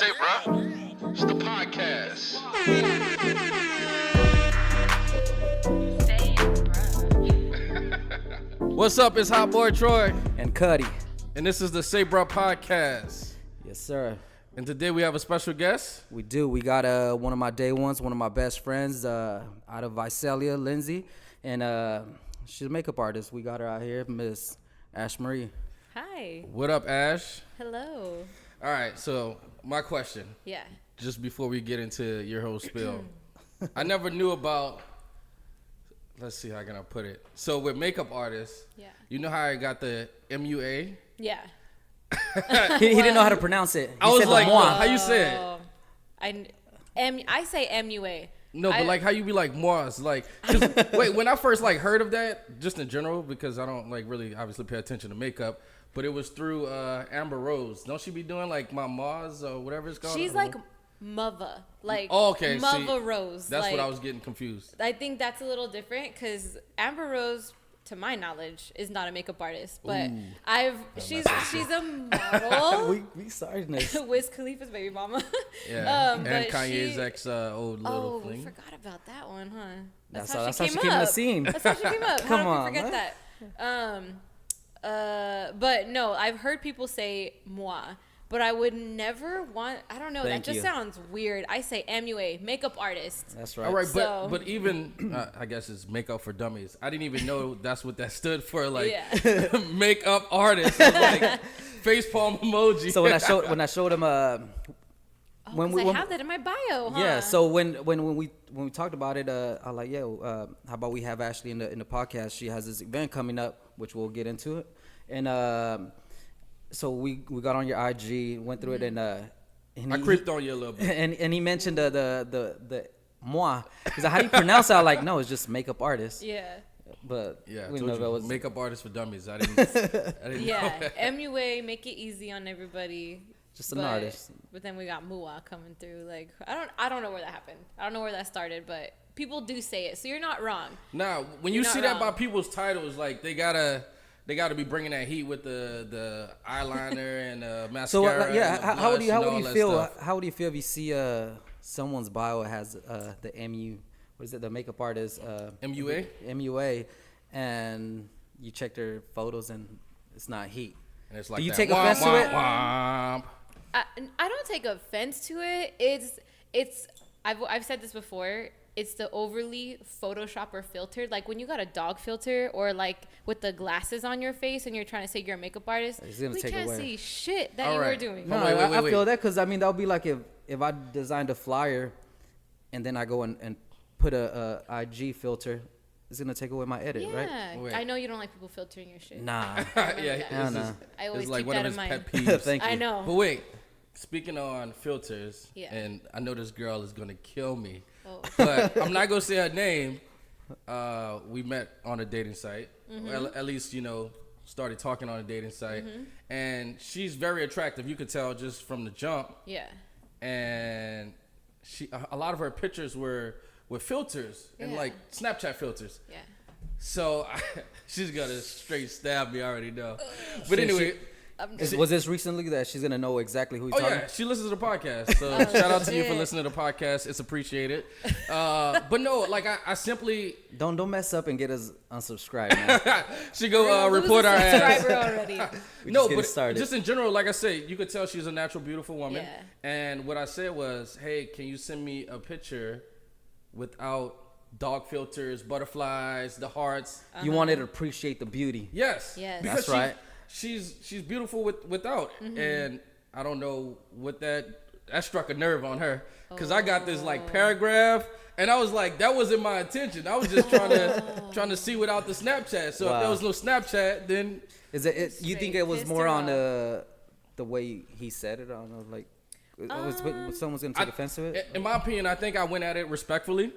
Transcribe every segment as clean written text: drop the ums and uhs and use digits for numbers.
say, bruh? It's the podcast. Say, bruh. What's up? It's Hot Boy Troy, And Cuddy. and this is the Say Bruh podcast. Yes, sir. And today we have a special guest. We do. We got one of my day ones, one of my best friends out of Visalia, Lindsay. And she's a makeup artist. We got her out here, Miss Ash Marie. Hi. What up, Ash? Hello. All right, so my question, Yeah. just before we get into your whole spiel, I never knew about. Let's see how can I put it. So with makeup artists, Yeah. you know how I got the MUA? Yeah. He didn't know how to pronounce it. He I was said the like, moi. how you say it? Oh, I say MUA. No, but like how you be like Moss, like 'cause, wait, when I first like heard of that, just in general, because I don't like really obviously pay attention to makeup, but it was through Amber Rose. Don't she be doing like my Moz or whatever it's called? She's I don't like know. Mother. Like Oh, okay, Mother see, Rose. That's like, what I was getting confused. I think that's a little different because Amber Rose, to my knowledge, is not a makeup artist, but she's a model. we started this. Wiz Khalifa's baby mama. Yeah, and but Kanye's ex old little Oh, fling. we forgot about that one, huh? That's how she came in the scene. That's how she came up. Come How on, did we man. forget that? But no, I've heard people say moi, but I would never want. I don't know. Thank that just you. sounds weird. I say MUA, makeup artist. That's right. All right, So- but even I guess it's makeup for dummies. I didn't even know that's what that stood for. Like Yeah. makeup artist, It was like face palm emoji. So when I showed him Oh, when 'cause we I have that in my bio, huh? yeah, so when we talked about it, I was like, how about we have Ashley in the podcast? She has this event coming up, which we'll get into it. And so we got on your IG, went through it, and I he- creeped on you a little bit. and he mentioned the moi. He's like, how do you pronounce that? I'm like, no, it's just makeup artist. Yeah. But Yeah, I we told know you, that was makeup artist for dummies. I didn't know. Yeah. MUA, make it easy on everybody. just an artist. But then we got Mua coming through. Like I don't know where that happened. I don't know where that started, but people do say it, so you're not wrong. Now, when you You're see not that by wrong. people's titles, like they gotta be bringing that heat with the eyeliner and mascara. So and the how would blush you and all that feel? stuff. How would you feel if you see someone's bio has the MU? What is it? The makeup artist MUA? MUA, and you check their photos and it's not heat. And it's like Do you that take womp, offense to womp, it? womp. I don't take offense to it. It's I've said this before. It's the overly Photoshop or filtered. Like when you got a dog filter or like with the glasses on your face and you're trying to say you're a makeup artist, It's gonna we take can't away. see shit that All you were right. doing. No, No, wait, I feel wait. that because I mean that would be like if I designed a flyer, and then I go and put a IG filter, it's gonna take away my edit, right? Yeah, Wait. I know you don't like people filtering your shit. Nah. Yeah, Hell it's, no. just, I always it's like keep one that of in his mind. pet peeves. Thank you. I know. But wait, speaking on filters, Yeah. and I know this girl is gonna kill me, Oh. but I'm not gonna say her name. We met on a dating site, Mm-hmm. or at least started talking on a dating site, and she's very attractive. You could tell just from the jump, Yeah. and a lot of her pictures were with filters and Yeah. like Snapchat filters. Yeah. So she's gonna straight stab me. I already know. But anyway. Was this recently that she's gonna know exactly who you're Oh talking? yeah, she listens to the podcast. So shout out to you for listening to the podcast. It's appreciated. But no, like I simply Don't mess up and get us unsubscribed, man. she go Lose report a our ass. subscriber already. We No, just getting but started. just in general, like I said, you could tell she's a natural, beautiful woman. Yeah. And what I said was, hey, can you send me a picture without dog filters, butterflies, the hearts? You wanted to appreciate the beauty. Yes. Yes. Because That's right. She's beautiful without, Mm-hmm. and I don't know what that struck a nerve on her, because I got this like paragraph, and I was like, that wasn't my intention. I was just trying to see without the Snapchat. So if Wow. there was no Snapchat, then Is it? You think Straight it was pissed more her on off. the way he said it? I don't know, like was someone's gonna take offense to it? in my opinion, I think I went at it respectfully,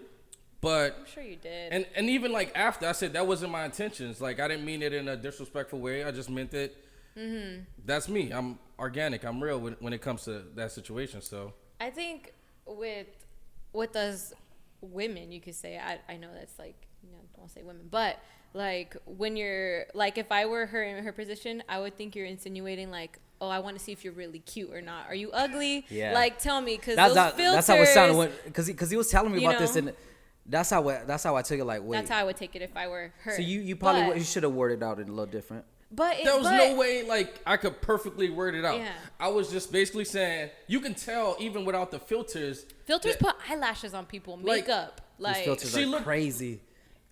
but. I'm sure you did. And even like after I said that wasn't my intentions. Like I didn't mean it in a disrespectful way. I just meant it. That's me. I'm organic. I'm real when it comes to that situation. So I think with us women, you could say I know that's like don't say women, but like when you're like, if I were her in her position, I would think you're insinuating like, oh, I want to see if you're really cute or not. Are you ugly? Yeah. Like, tell me, because those filters. That's how it sounded because he was telling me You about this, know? and that's how I took it. Like, wait. That's how I would take it if I were her. So you probably But- you should have worded out a little different. But There was no way like I could perfectly word it out. Yeah. I was just basically saying you can tell even without the filters. Filters that- put eyelashes on people, Like, makeup, These like filters she are looked- crazy.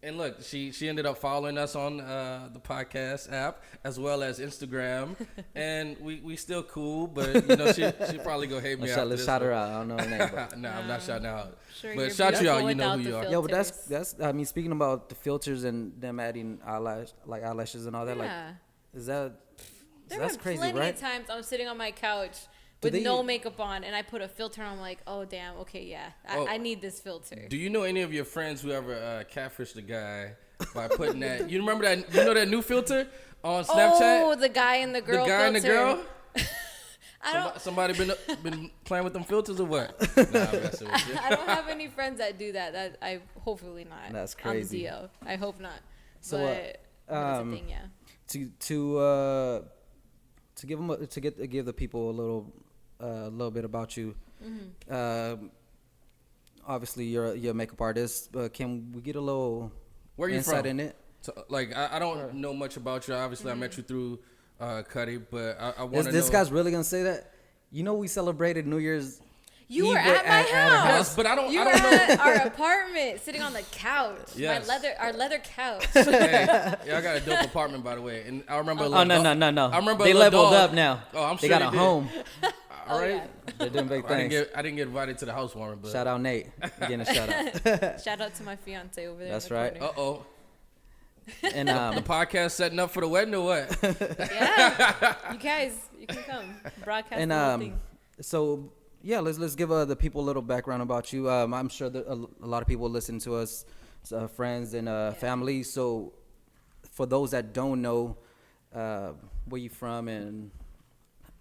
And look, she ended up following us on the podcast app as well as Instagram, and we still cool. But you know she probably go hate me after Let's this shout her one. out. I don't know her name. But. No, I'm not shouting her out. Sure, but you're shout you beautiful out. You know who without you the are. Yo, but filters. that's I mean, speaking about the filters and them adding eyelashes and all that, like, Yeah. is that There that's were crazy, plenty right? of times I'm sitting on my couch Do with they- no makeup on, and I put a filter on. I'm like, oh damn, okay, yeah, Oh. I need this filter. Do you know any of your friends who ever catfished a guy by putting that? You remember that? You know that new filter on Snapchat? Oh, the guy and the girl. the guy and the filter. girl. I don't. Somebody been playing with them filters or what? Nah, I'm messing with you. I don't have any friends that do that. That I hopefully not. That's On the crazy. DL. I hope not. So, but it's a thing, yeah. To give them give the people a little bit about you. Obviously, you're a makeup artist, but can we get a little Where you insight from? in it? So, like I don't know much about you. Obviously, I met you through Cuddy, but I want to know. This guy's really gonna say that? You know, we celebrated New Year's. You were Eve at my her house. Yes, but I don't You I were don't know. at our apartment, sitting on the couch. Yes. Our leather couch. Hey, yeah, I got a dope apartment by the way, and I remember. Oh no. I remember They a little leveled dog. up now. Oh, I'm they sure got a did. home. All right. yeah. They're doing big I didn't things. get invited to the housewarming, but Shout out Nate. You're getting a shout out. Shout out to my fiance over there. That's in the right. corner. oh, And the podcast setting up for the wedding or what? Yeah, you guys, you can come broadcast and the whole thing. so yeah, let's give the people a little background about you. I'm sure that a lot of people listen to us, friends and family. So for those that don't know, where you from and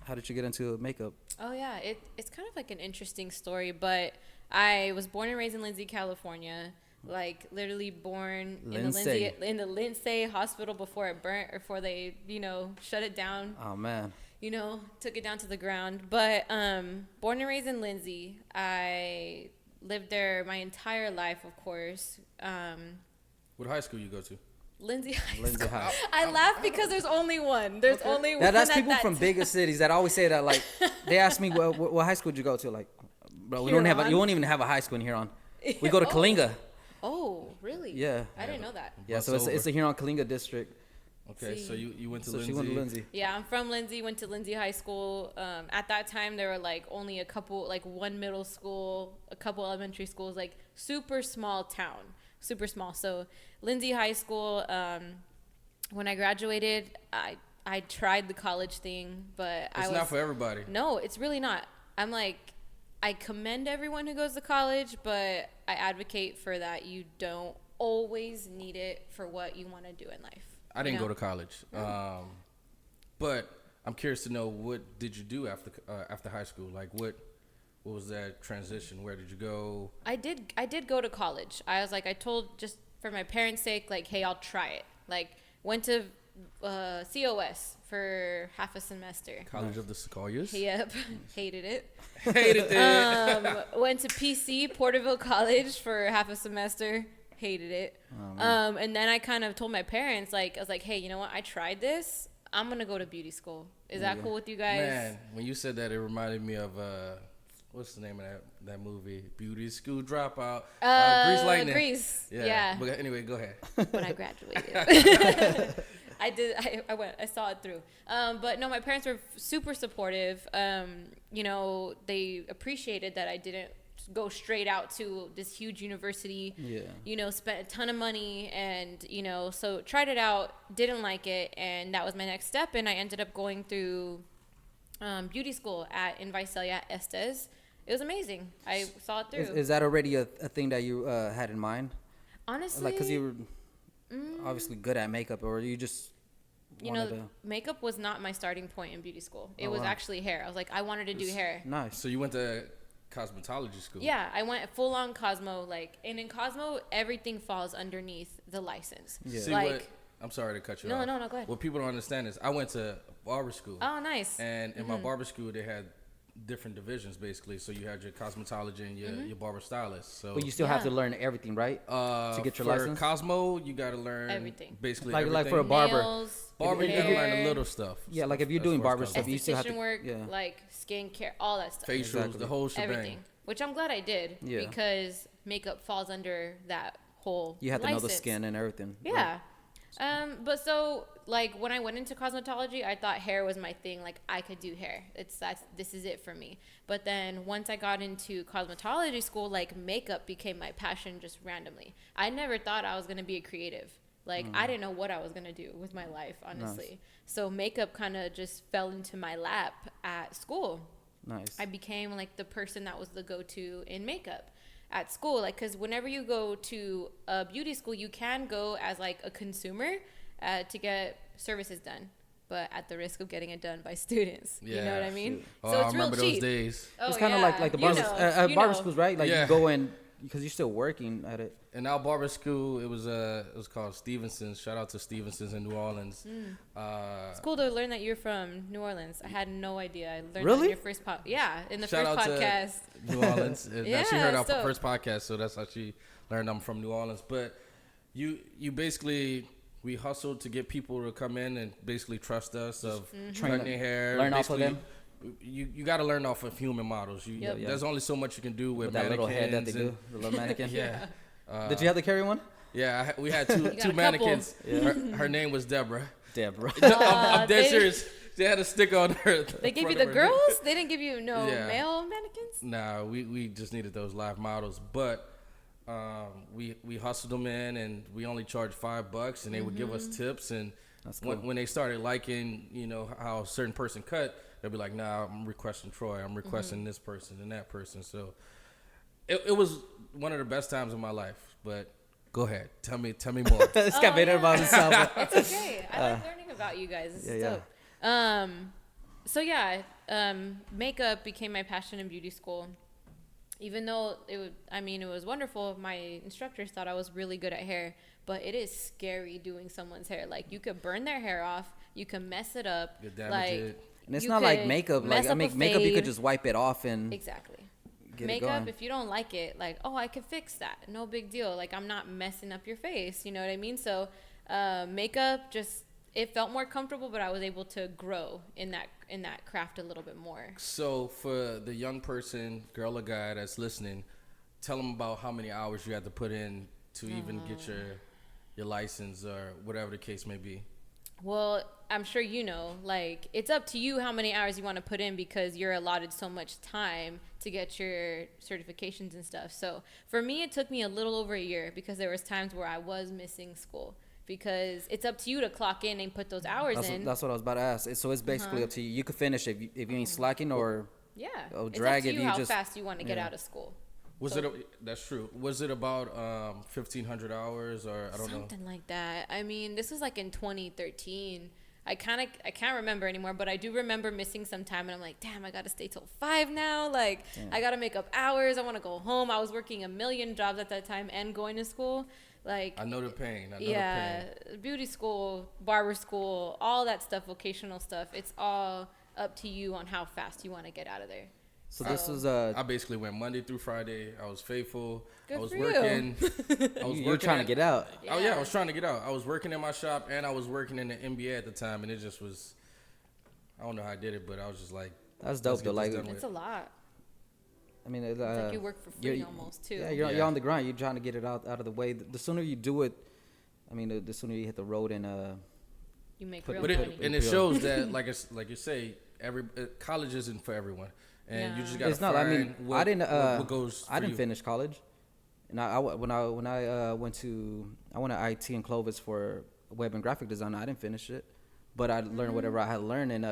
how did you get into makeup? Oh yeah, it's kind of like an interesting story, but I was born and raised in Lindsay, California. Like literally born Lindsay. in the Lindsay hospital before it burnt or before they, shut it down. Oh man. Took it down to the ground. But born and raised in Lindsay. I lived there my entire life, of course. What high school you go to? Lindsay High Lindsay School. High. I laugh because there's only one. There's only one. That's at people that from time. bigger cities that always say that. Like they ask me, what high school did you go to? Like, bro, we don't have. Huron? You won't even have a high school in Huron. We go to Oh. Kalinga. Oh, really? Yeah. I didn't know that. Yeah, so Bus it's over. a Huron Kalinga district. Okay, See. so you went to So Lindsay. she went to Lindsay. Yeah, I'm from Lindsay, went to Lindsay High School. At that time, there were like only a couple, like one middle school, a couple elementary schools, like super small town, super small. So Lindsay High School, when I graduated, I tried the college thing, but It's not for everybody. No, it's really not. I'm like, I commend everyone who goes to college, but I advocate for that you don't always need it for what you want to do in life. I didn't go to college, but I'm curious to know what did you do after high school? Like what was that transition? Where did you go? I did go to college. I was like, I told just for my parents' sake, like, hey, I'll try it. Like, went to COS for half a semester. College of the Sequoias. Yep, hated it. Hated it. Went to PC Porterville College for half a semester. Hated it. And then I kind of told my parents, like, I was like, hey, you know what? I tried this. I'm gonna go to beauty school. Is that cool with you guys? Man, when you said that, it reminded me of what's the name of that movie? Beauty School Dropout. Grease Lightning. Grease. Yeah. But anyway, go ahead. When I graduated. I saw it through. But no, my parents were super supportive. They appreciated that I didn't go straight out to this huge university. Yeah. Spent a ton of money and, so tried it out, didn't like it. And that was my next step. And I ended up going through beauty school in Visalia Estes. It was amazing. I saw it through. Is that already a thing that you had in mind? Honestly, Like, because you were obviously good at makeup, or you just wanted to... makeup was not my starting point in beauty school. It Oh, was wow. actually hair. I was like, I wanted to do hair. Nice. So you went to cosmetology school. Yeah, I went full on Cosmo, like, and in Cosmo, everything falls underneath the license. Yeah. See like, what? I'm sorry to cut you No, off. no, go ahead. What people don't understand is I went to barber school. Oh, nice. And in my barber school, they had different divisions basically. So you had your cosmetology and your barber stylist. So But you still have to Yeah. learn everything, right? To get your for license? Cosmo, you got to learn Everything. basically Like everything. for a barber. Nails, Barber, you got to hair, learn the little stuff. Yeah, like if you're as doing far as barber cosmetology. stuff, you still have esthetician to work, yeah. like skincare, all that stuff. facials, Exactly. the whole shebang. Everything. Which I'm glad I did. Yeah. Because makeup falls under that whole You have to know the license. skin and everything. Yeah. But so like when I went into cosmetology, I thought hair was my thing. Like I could do hair. This is it for me. But then once I got into cosmetology school, like makeup became my passion just randomly. I never thought I was gonna be a creative. Like I didn't know what I was gonna do with my life, honestly. So makeup kind of just fell into my lap at school. Nice. I became like the person that was the go-to in makeup at school. Like, because whenever you go to a beauty school, you can go as like a consumer to get services done, but at the risk of getting it done by students. You know what I mean? Oh, So I it's real remember those cheap. days. Oh, It's kind of yeah. like the You barber, know, you barber know. schools, right? Like Yeah. you go in because you're still working at it. In our barber school, it was called Stevenson's. Shout out to Stevenson's in New Orleans. It's cool to learn that you're from New Orleans. I had no idea. I learned that Really? in your first in the Shout first out podcast. to New Orleans. Yeah, she heard our so- first podcast, so that's how she learned I'm from New Orleans. But you basically, we hustled to get people to come in and basically trust us of Train cutting them. their hair. Learn off of Basically, them. You got to learn off of human models. Yep. There's only so much you can do with With that little head that they mannequins do, the little mannequin. and- Yeah. Did you have to carry one? Yeah, we had got two a couple. mannequins. Her name was Deborah. Deborah. I'm dead they- serious. They had a sticker on her. They gave you front the of her neck. girls? They didn't give you no Yeah. male mannequins? Nah, we just needed those live models, but we hustled them in, and we only charged $5, and they would give us tips. And That's when, cool. when they started liking, how a certain person cut, they'd be like, "Nah, I'm requesting Troy. I'm requesting this person and that person." So it was one of the best times of my life. But go ahead, tell me more. This guy made it about himself. It's okay. I like learning about you guys. This is yeah. dope. So yeah, makeup became my passion in beauty school. Even though it was wonderful. My instructors thought I was really good at hair, but it is scary doing someone's hair. Like you could burn their hair off, you can mess it up, You damage like it. And it's you not like could makeup. mess Like up a makeup, you could fade. just wipe it off and Exactly. get it Makeup, going. if you don't like it, like, oh, I can fix that. No big deal. Like, I'm not messing up your face. You know what I mean? So, makeup just, it felt more comfortable, but I was able to grow in that craft a little bit more. So for the young person, girl or guy that's listening, tell them about how many hours you had to put in to even get your license or whatever the case may be. Well, I'm sure you know, like, it's up to you how many hours you want to put in because you're allotted so much time to get your certifications and stuff. So for me, it took me a little over a year because there was times where I was missing school because it's up to you to clock in and put those hours in. That's what I was about to ask. So it's basically up to you. You could finish if you ain't slacking or Yeah. Oh, It's drag up to it, you you how just- fast you want to get yeah. out of school. That's true. Was it about 1,500 hours or I don't know? Something like that. I mean, this was like in 2013. I can't remember anymore, but I do remember missing some time and I'm like, damn, I got to stay till 5 now. Like, I got to make up hours. I want to go home. I was working a million jobs at that time and going to school. Like, I know the pain. I know yeah, the pain. beauty school, barber school, all that stuff, vocational stuff. It's all up to you on how fast you want to get out of there. so this was I basically went Monday through Friday. I was faithful. Good I was for you. working. you were trying to get out. Oh yeah, I was trying to get out. I was working in my shop and I was working in the NBA at the time, and it just was. I don't know how I did it, but I was just like, That's let's dope get though. this Like done with. It's a lot. I mean, It's like you work for free you're- almost too. Yeah, you're Yeah. on the grind. You're trying to get it out of the way. The sooner you do it, I mean, the sooner you hit the road and You make But real But money. and it shows that, like you say, college isn't for everyone, and you Yeah. just gotta it's not. find I mean, what, I didn't. what goes. I for didn't you. finish college, and when I went to IT in Clovis for web and graphic design. I didn't finish it, but I learned whatever I had to learn, and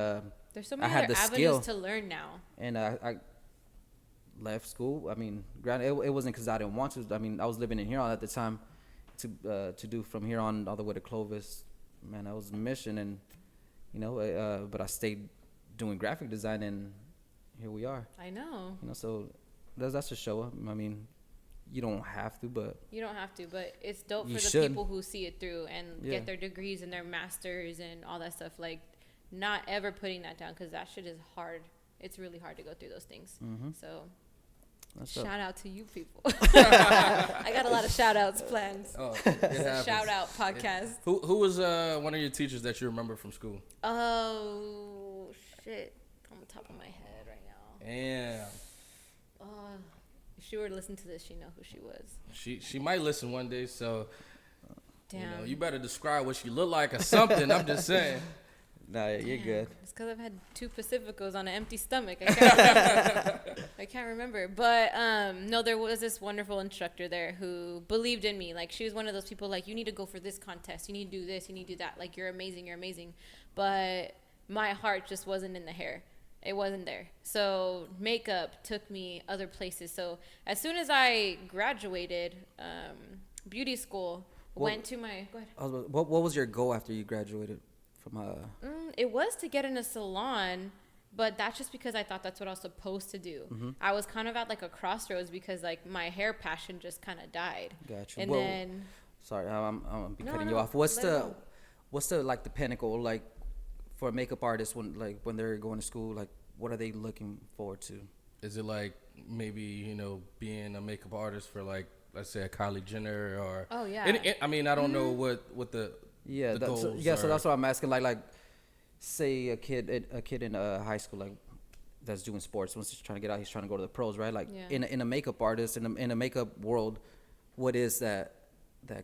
There's so I many had other the avenues skill. to learn now. and I left school. I mean, granted, it wasn't because I didn't want to. I mean, I was living in Huron at the time. To do from here on all the way to Clovis, man, that was a mission, and but I stayed doing graphic design, and here we are. I know. So That's a show. I mean, you don't have to, but You don't have to, but it's dope You for the should. people who see it through and Yeah. get their degrees and their masters and all that stuff. Like, not ever putting that down because that shit is hard. It's really hard to go through those things. So, that's dope. shout out to you people. I got a lot of shout outs planned. Oh, it happens. Shout out podcast. Who was one of your teachers that you remember from school? Oh, shit. On the top of my head right now. Damn. If she were to listen to this, she'd know who she was. She might listen one day, so Damn. you better describe what she looked like or something. I'm just saying. Nah, you're good. It's because I've had 2 Pacificos on an empty stomach. I can't remember. I can't remember. But no, there was this wonderful instructor there who believed in me. Like, she was one of those people like, you need to go for this contest. You need to do this. You need to do that. Like, you're amazing. You're amazing. But my heart just wasn't in the hair. It wasn't there. So makeup took me other places. So as soon as I graduated beauty school, went to my... Go ahead. What was your goal after you graduated from? It was to get in a salon, but that's just because I thought that's what I was supposed to do. I was kind of at like a crossroads because like my hair passion just kind of died. Gotcha. And Well, then Sorry, I'm be No, cutting no, you off. What's let it the go. what's the like the pinnacle like for a makeup artist when they're going to school? Like, what are they looking forward to? Is it like maybe being a makeup artist for like, let's say, a Kylie Jenner or? Oh, yeah. I mean, I don't know what the Yeah, the so goals that's are. what I'm asking. Like, say a kid in high school that's doing sports. Once he's trying to get out, he's trying to go to the pros, right? Like Yeah. in a makeup artist in a makeup world, what is that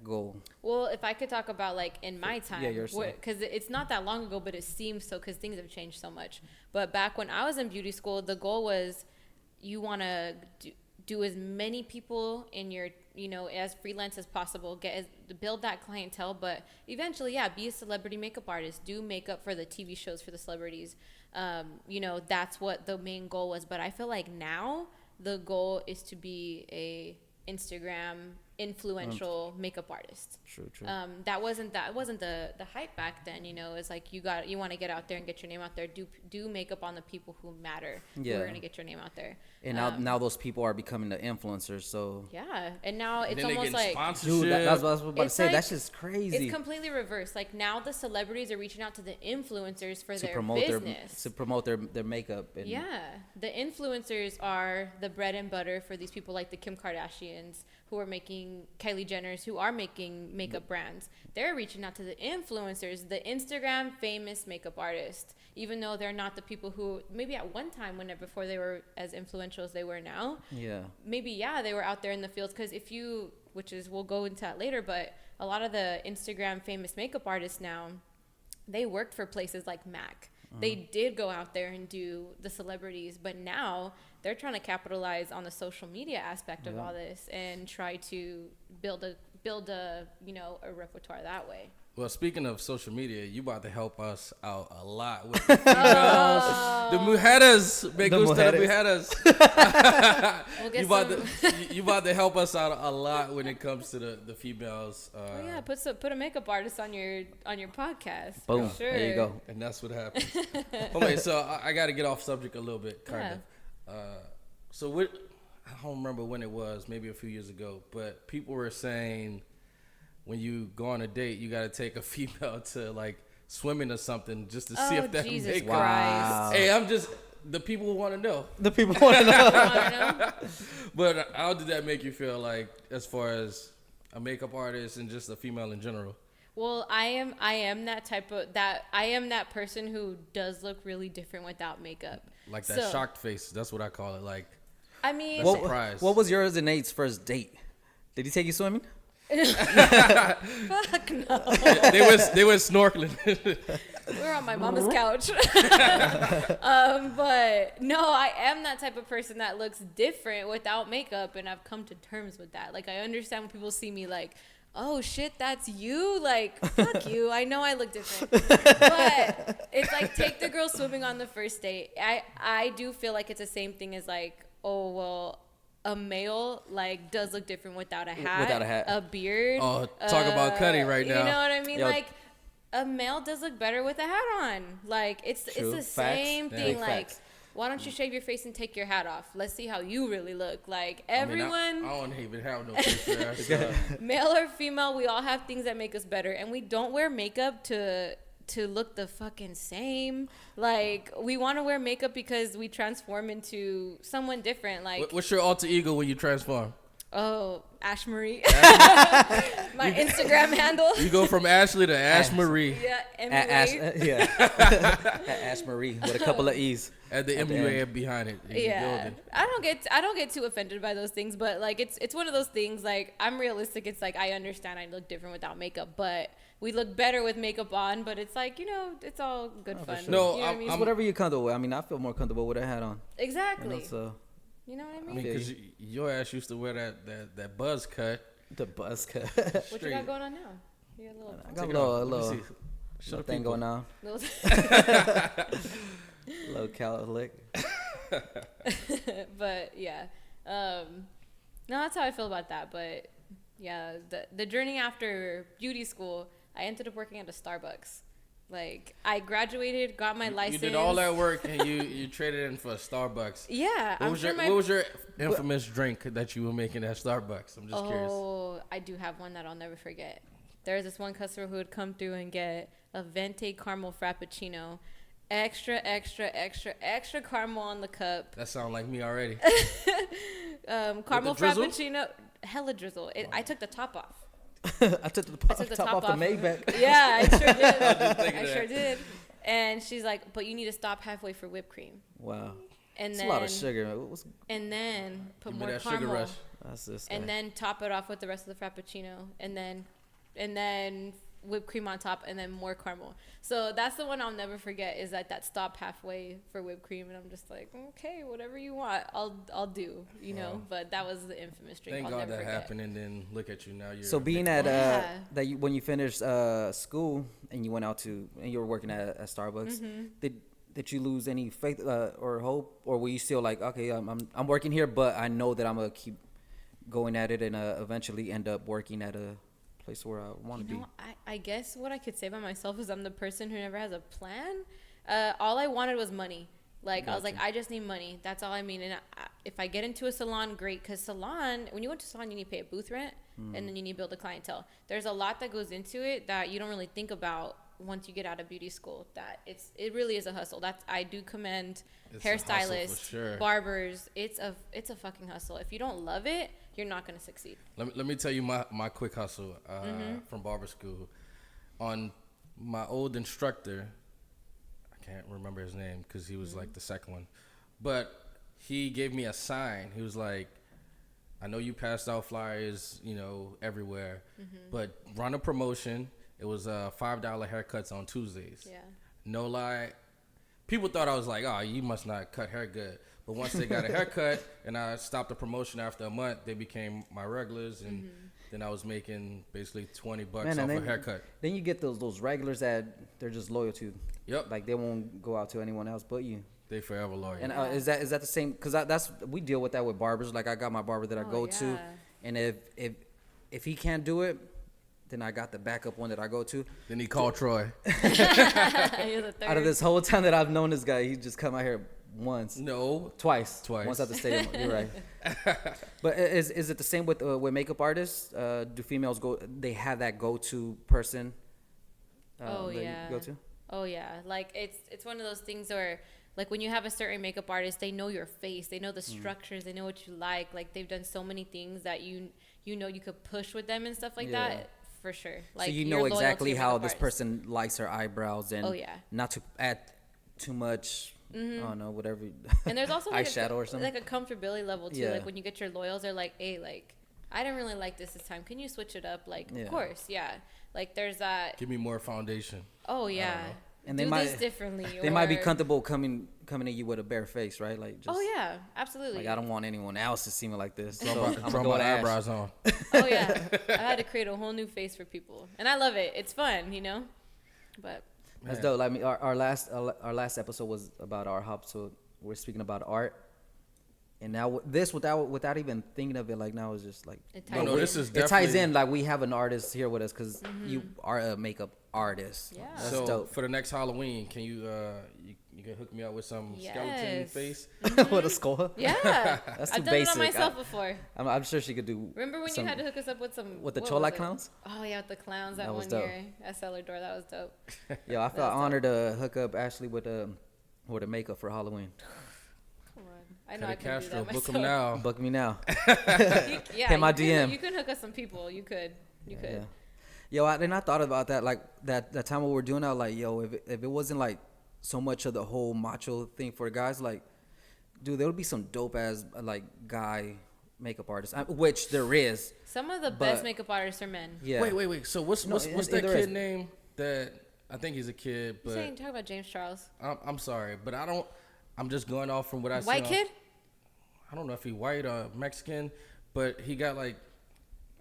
goal? Well, if I could talk about like in my time, yours too. because it's not that long ago, but it seems so because things have changed so much. But back when I was in beauty school, the goal was you want to do as many people in your, as freelance as possible, build that clientele, but eventually, yeah, be a celebrity makeup artist, do makeup for the TV shows for the celebrities. That's what the main goal was. But I feel like now the goal is to be a Instagram influential makeup artist. True. That wasn't the hype back then. It's like you want to get out there and get your name out there. Do makeup on the people who matter. Yeah. Who are gonna get your name out there. And now those people are becoming the influencers. So Yeah, and now it's then they almost get like sponsorship. dude, that's what I was about to It's say. like- That's just crazy. it's completely reversed. Like now the celebrities are reaching out to the influencers for to their promote business. their makeup. And Yeah, the influencers are the bread and butter for these people like the Kim Kardashians who are making Kylie Jenners who are making makeup brands. They're reaching out to the influencers, the Instagram famous makeup artists, even though they're not the people who maybe at one time before they were as influential as they were now. Yeah. Maybe they were out there in the fields because we'll go into that later, but a lot of the Instagram famous makeup artists now, they worked for places like MAC. They did go out there and do the celebrities, but now they're trying to capitalize on the social media aspect of all this and try to build a a repertoire that way. Well, speaking of social media, you about to help us out a lot with the females, the mujeres, me gusta the mujeres. We'll get You about to help us out a lot when it comes to the females. Oh yeah, put a makeup artist on your podcast. Boom. For sure. There you go. And that's what happens. Okay, so I got to get off subject a little bit, kind of. So I don't remember when it was, maybe a few years ago, but people were saying when you go on a date, you got to take a female to like swimming or something just to see if that Jesus makeup. Christ. Hey, I'm just the people want to know. The people want to know. I don't know. But how did that make you feel, like as far as a makeup artist and just a female in general? Well, I am that type of I am that person who does look really different without makeup. Like that shocked face. That's what I call it. Like, I mean, Well, surprise. What was yours and Nate's first date? Did he take you swimming? fuck no. they went snorkeling. We're on my mama's couch. But no, I am that type of person that looks different without makeup, and I've come to terms with that. Like, I understand when people see me like, oh shit, that's you? Like, fuck you. I know I look different. But it's like, take the girl swimming on the first date. I do feel like it's the same thing as like, oh, well, a male like does look different without a hat, a beard. Oh, talk about Cuddy right now. You know what I mean? Yo. Like, a male does look better with a hat on. Like, it's True. the Facts. same Yeah. thing. Big Like, facts. why don't you shave your face and take your hat off? Let's see how you really look. Like I everyone, don't even have no face for that stuff. male or female, we all have things that make us better, and we don't wear makeup to look the fucking same. Like we want to wear makeup because we transform into someone different. Like What's your alter ego when you transform? oh, Ash Marie, my Instagram handle. You go from Ashley to Ash Marie. Yeah, Ash, MUA. yeah. Ash Marie with a couple of E's. At the At the MUA behind it. You Yeah, build it. I don't get too offended by those things, but like it's one of those things. Like I'm realistic. It's like I understand I look different without makeup, but we look better with makeup on. But it's like it's all good fun. sure. No, you know what I mean? It's whatever you're comfortable with. I mean, I feel more comfortable with a hat on. Exactly. So You know what I I mean? mean, because your ass used to wear that buzz cut. the buzz cut. What you straight. got going on now? You got a little, I got Take a it off. little, Let me see. Show the thing people. going on. little Little cowlick. but yeah, no, that's how I feel about that. But yeah, the journey after beauty school, I ended up working at a Starbucks. Like I graduated, got my license. You did all that work and you traded in for Starbucks. Yeah, What was your infamous drink that you were making at Starbucks? I'm just curious. Oh, I do have one that I'll never forget. There was this one customer who would come through and get a venti caramel frappuccino, extra caramel on the cup. That sounds like me already. Caramel drizzle? frappuccino, hella drizzle. I took the top off. I took the I took the top off the Maybach. Yeah, I sure did. thinking I of sure that. did. And she's like, "But you need to stop halfway for whipped cream." Wow. And It's then a lot of sugar. And then put Give me more that sugar caramel. rush. That's this And guy. then top it off with the rest of the frappuccino, and then whipped cream on top, and then more caramel. So that's the one I'll never forget, is that stop halfway for whipped cream, and I'm just like, okay, whatever you want, I'll do, you know. Wow. But that was the infamous drink. Thank I'll God never that forget. happened, and then look at you now. You're So being at Yeah. that you when you finished school and you went out to and you were working at Starbucks, did you lose any faith or hope, or were you still like, okay, I'm working here, but I know that I'm gonna keep going at it and eventually end up working at a place where I want to You be? know, I guess what I could say about myself is I'm the person who never has a plan. All I wanted was money. Like, I was like, I just need money. That's all I mean. And if I get into a salon, great. Because salon, when you go to salon, you need to pay a booth rent. And then you need to build a clientele. There's a lot that goes into it that you don't really think about once you get out of beauty school. That it really is a hustle. I do commend It's a hustle for hairstylists, sure. barbers. It's a fucking hustle. If you don't love it, you're not going to succeed. Let me tell you my quick hustle from barber school. On my old instructor, I can't remember his name because he was like the second one, but he gave me a sign. He was like, I know you passed out flyers, everywhere, but run a promotion. It was $5 haircuts on Tuesdays. Yeah. No lie. People thought I was like, oh, you must not cut hair good. But once they got a haircut and I stopped the promotion after a month, they became my regulars. And then I was making basically $20 Man, off and a haircut. Then you get those regulars that they're just loyal to. Yep. Like they won't go out to anyone else but you. They forever loyal. And is that the same? Because we deal with that with barbers. Like I got my barber that I go to, yeah. and if he can't do it, then I got the backup one that I go to. Then he called Troy. You're the Out of third. this whole time that I've known this guy, he just come out here twice. Twice. Once at the stadium. You're right. But is it the same with makeup artists? Do females they have that go-to person? Oh, that you yeah. go to? Oh yeah, like it's one of those things where, like, when you have a certain makeup artist, they know your face, they know the structures, they know what you like they've done so many things that you could push with them and stuff like Yeah. that, for sure. Like, So you you're know loyal to exactly your how makeup this artist. person likes her eyebrows and Oh, yeah. not to add too much. I don't know, whatever. And there's also like eyeshadow or something. like a comfortability level too. Yeah. Like when you get your loyals, they're like, hey, like, I didn't really like this time. Can you switch it up? Like, Yeah. of course, yeah. Like there's that. Give me more foundation. Oh yeah. And do they might this differently. they might be or- comfortable coming at you with a bare face, right? Like just, Oh yeah, absolutely. like I don't want anyone else to see me like this. Draw So my, I'm draw gonna go my with Ash. eyebrows on. Oh yeah, I had to create a whole new face for people, and I love it. It's fun, But That's Man. dope. Like, I mean, our last episode was about our hop, so we're speaking about art. And now this without even thinking of it, like now it's just like It No, no, this is it ties definitely- in. Like we have an artist here with us because you are a makeup artist. Yeah. That's So dope. for the next Halloween, can you you can hook me up with some Yes. skeleton face. With a skull. Yeah, That's too I've done it basic. on myself before. I'm sure she could do. Remember when some- you had to hook us up with some with the what Chola was it? clowns? Oh yeah, with the clowns that That was one dope. year at Cellar Door. That was dope. Yeah, I felt That's dope. honored to hook up Ashley with a makeup for Halloween. Come on, I know I Teddy can Castro, do that book myself. him now. Book me now. Yeah, Hit my you could- DM. You could hook us some people. You could. You could. Yeah. Yo, and I thought about that, like that time when we were doing that, like, yo, if it wasn't like so much of the whole macho thing for guys, like, dude, there would be some dope ass like guy makeup artists, which there is. Some of the But- best makeup artists are men. Yeah. Wait. So what's No, what's that there is. kid name? That I think he's a kid, You saying but talk about James Charles? I'm sorry, but I don't. I'm just going off from what I see. White kid? I don't know if he white or Mexican, but he got like.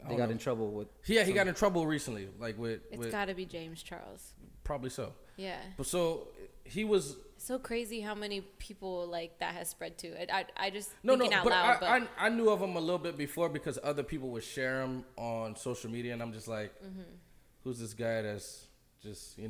I They don't got know. in trouble with. Yeah, he got in trouble recently, like with It's got to be James Charles. probably so. Yeah. But so he was It's so crazy how many people like that has spread to. I just no, thinking out but loud, but I knew of him a little bit before because other people would share him on social media, and I'm just like, Mm-hmm. who's this guy that's just yeah.